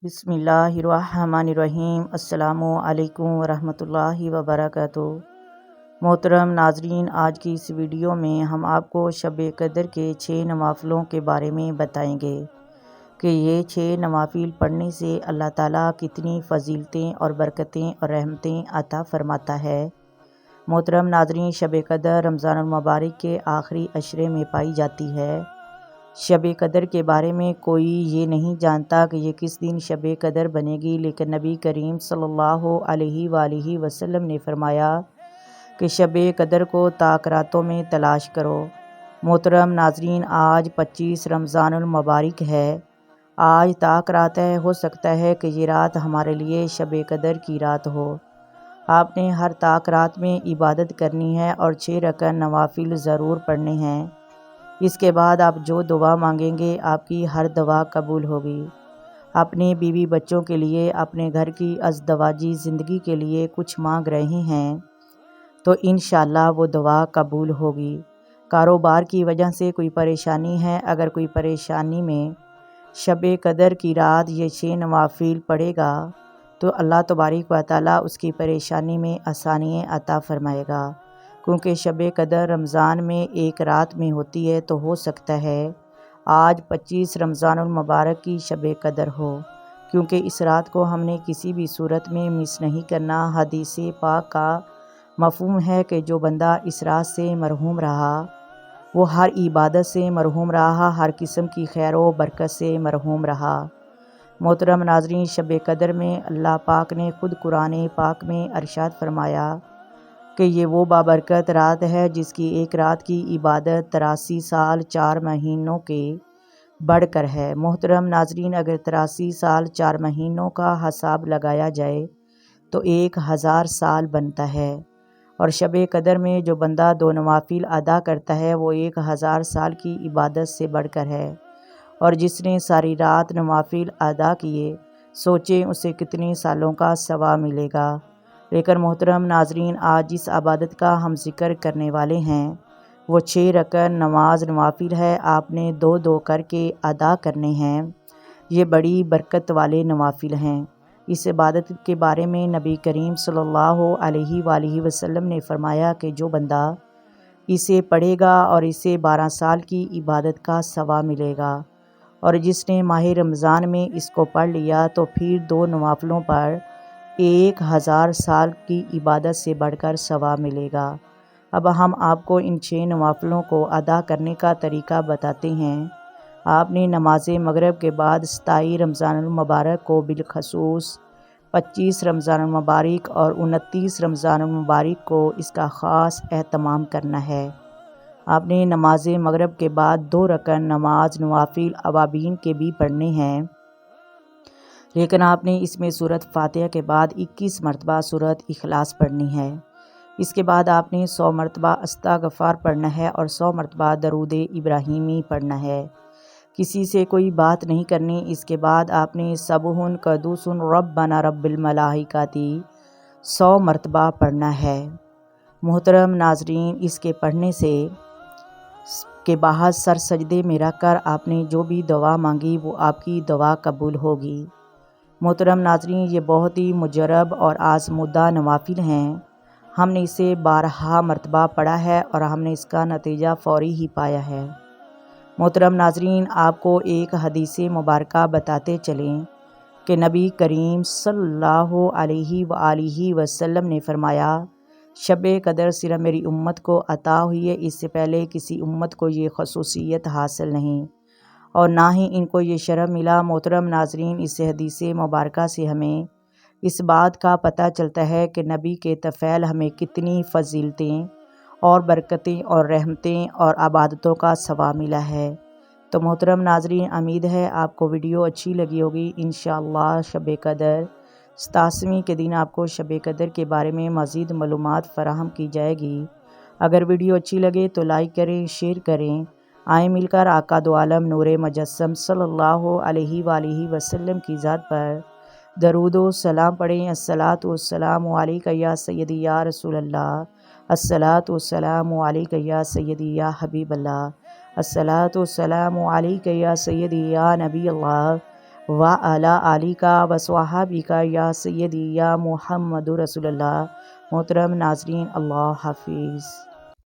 بسم اللہ الرحمن الرحیم۔ السلام علیکم ورحمۃ اللہ وبرکاتہ۔ محترم ناظرین، آج کی اس ویڈیو میں ہم آپ کو شب قدر کے 6 نوافلوں کے بارے میں بتائیں گے کہ یہ 6 نوافل پڑھنے سے اللہ تعالیٰ کتنی فضیلتیں اور برکتیں اور رحمتیں عطا فرماتا ہے۔ محترم ناظرین، شب قدر رمضان المبارک کے آخری عشرے میں پائی جاتی ہے۔ شب قدر کے بارے میں کوئی یہ نہیں جانتا کہ یہ کس دن شب قدر بنے گی، لیکن نبی کریم صلی اللہ علیہ وآلہ وسلم نے فرمایا کہ شب قدر کو تاک راتوں میں تلاش کرو۔ محترم ناظرین، آج 25 رمضان المبارک ہے۔ آج تاک رات ہے، ہو سکتا ہے کہ یہ رات ہمارے لیے شب قدر کی رات ہو۔ آپ نے ہر تاک رات میں عبادت کرنی ہے اور 6 رکعت نوافل ضرور پڑھنے ہیں۔ اس کے بعد آپ جو دعا مانگیں گے آپ کی ہر دعا قبول ہوگی۔ اپنے بیوی بچوں کے لیے، اپنے گھر کی ازدواجی زندگی کے لیے کچھ مانگ رہے ہیں تو انشاءاللہ وہ دعا قبول ہوگی۔ کاروبار کی وجہ سے کوئی پریشانی ہے، اگر کوئی پریشانی میں شب قدر کی رات یہ 6 نوافل پڑھے گا تو اللہ تبارک و تعالیٰ اس کی پریشانی میں آسانیاں عطا فرمائے گا، کیونکہ شب قدر رمضان میں ایک رات میں ہوتی ہے، تو ہو سکتا ہے آج 25 رمضان المبارک کی شب قدر ہو، کیونکہ اس رات کو ہم نے کسی بھی صورت میں مس نہیں کرنا۔ حدیث پاک کا مفہوم ہے کہ جو بندہ اس رات سے مرحوم رہا وہ ہر عبادت سے مرحوم رہا، ہر قسم کی خیر و برکت سے مرحوم رہا۔ محترم ناظرین، شب قدر میں اللہ پاک نے خود قرآن پاک میں ارشاد فرمایا کہ یہ وہ بابرکت رات ہے جس کی ایک رات کی عبادت 83 سال 4 مہینوں کے بڑھ کر ہے۔ محترم ناظرین، اگر 83 سال 4 مہینوں کا حساب لگایا جائے تو 1000 سال بنتا ہے، اور شب قدر میں جو بندہ 2 نوافل ادا کرتا ہے وہ 1000 سال کی عبادت سے بڑھ کر ہے، اور جس نے ساری رات نوافل ادا کیے سوچیں اسے کتنے سالوں کا ثواب ملے گا۔ لیکن محترم ناظرین، آج جس عبادت کا ہم ذکر کرنے والے ہیں وہ 6 رکعت نماز نوافل ہے، آپ نے 2 کر کے ادا کرنے ہیں۔ یہ بڑی برکت والے نوافل ہیں۔ اس عبادت کے بارے میں نبی کریم صلی اللہ علیہ وآلہ وسلم نے فرمایا کہ جو بندہ اسے پڑھے گا اور اسے 12 سال کی عبادت کا ثواب ملے گا، اور جس نے ماہ رمضان میں اس کو پڑھ لیا تو پھر 2 نوافلوں پر 1000 سال کی عبادت سے بڑھ کر ثواب ملے گا۔ اب ہم آپ کو ان 6 نوافلوں کو ادا کرنے کا طریقہ بتاتے ہیں۔ آپ نے نماز مغرب کے بعد 27 رمضان المبارک کو بالخصوص 25 رمضان المبارک اور 29 رمضان المبارک کو اس کا خاص اہتمام کرنا ہے۔ آپ نے نماز مغرب کے بعد 2 رکعت نماز نوافل اوابین کے بھی پڑھنے ہیں، لیکن آپ نے اس میں سورۃ فاتحہ کے بعد 21 مرتبہ سورۃ اخلاص پڑھنی ہے۔ اس کے بعد آپ نے 100 مرتبہ استغفار پڑھنا ہے اور 100 مرتبہ درود ابراہیمی پڑھنا ہے۔ کسی سے کوئی بات نہیں کرنی۔ اس کے بعد آپ نے سبح قدوس ربنا رب الملائکۃ 100 مرتبہ پڑھنا ہے۔ محترم ناظرین، اس کے پڑھنے سے کے بعد سر سجدے میں رکھ کر آپ نے جو بھی دعا مانگی وہ آپ کی دعا قبول ہوگی۔ محترم ناظرین، یہ بہت ہی مجرب اور آزمودہ نوافل ہیں۔ ہم نے اسے 12 مرتبہ پڑھا ہے اور ہم نے اس کا نتیجہ فوری ہی پایا ہے۔ محترم ناظرین، آپ کو ایک حدیث مبارکہ بتاتے چلیں کہ نبی کریم صلی اللہ علیہ وآلہ وسلم نے فرمایا، شب قدر صرف میری امت کو عطا ہوئی ہے، اس سے پہلے کسی امت کو یہ خصوصیت حاصل نہیں اور نہ ہی ان کو یہ شرف ملا۔ محترم ناظرین، اس حدیث مبارکہ سے ہمیں اس بات کا پتہ چلتا ہے کہ نبی کے طفیل ہمیں کتنی فضیلتیں اور برکتیں اور رحمتیں اور عبادتوں کا ثواب ملا ہے۔ تو محترم ناظرین، امید ہے آپ کو ویڈیو اچھی لگی ہوگی۔ انشاءاللہ شب قدر 87ویں کے دن آپ کو شب قدر کے بارے میں مزید معلومات فراہم کی جائے گی۔ اگر ویڈیو اچھی لگے تو لائک کریں، شیئر کریں۔ آئیں مل کر آقا دو عالم نور مجسم صلی اللہ علیہ وآلہ وسلم کی ذات پر درود و سلام پڑھیں۔ الصلاۃ والسلام علیک یا سیدی یا رسول اللہ، الصلاۃ والسلام علیک یا سیدی یا حبیب اللہ، الصلاۃ والسلام علیک یا سیدی یا نبی اللہ، وعلی آلک و صحابک یا سیدی یا محمد رسول اللہ۔ محترم ناظرین، اللہ حافظ۔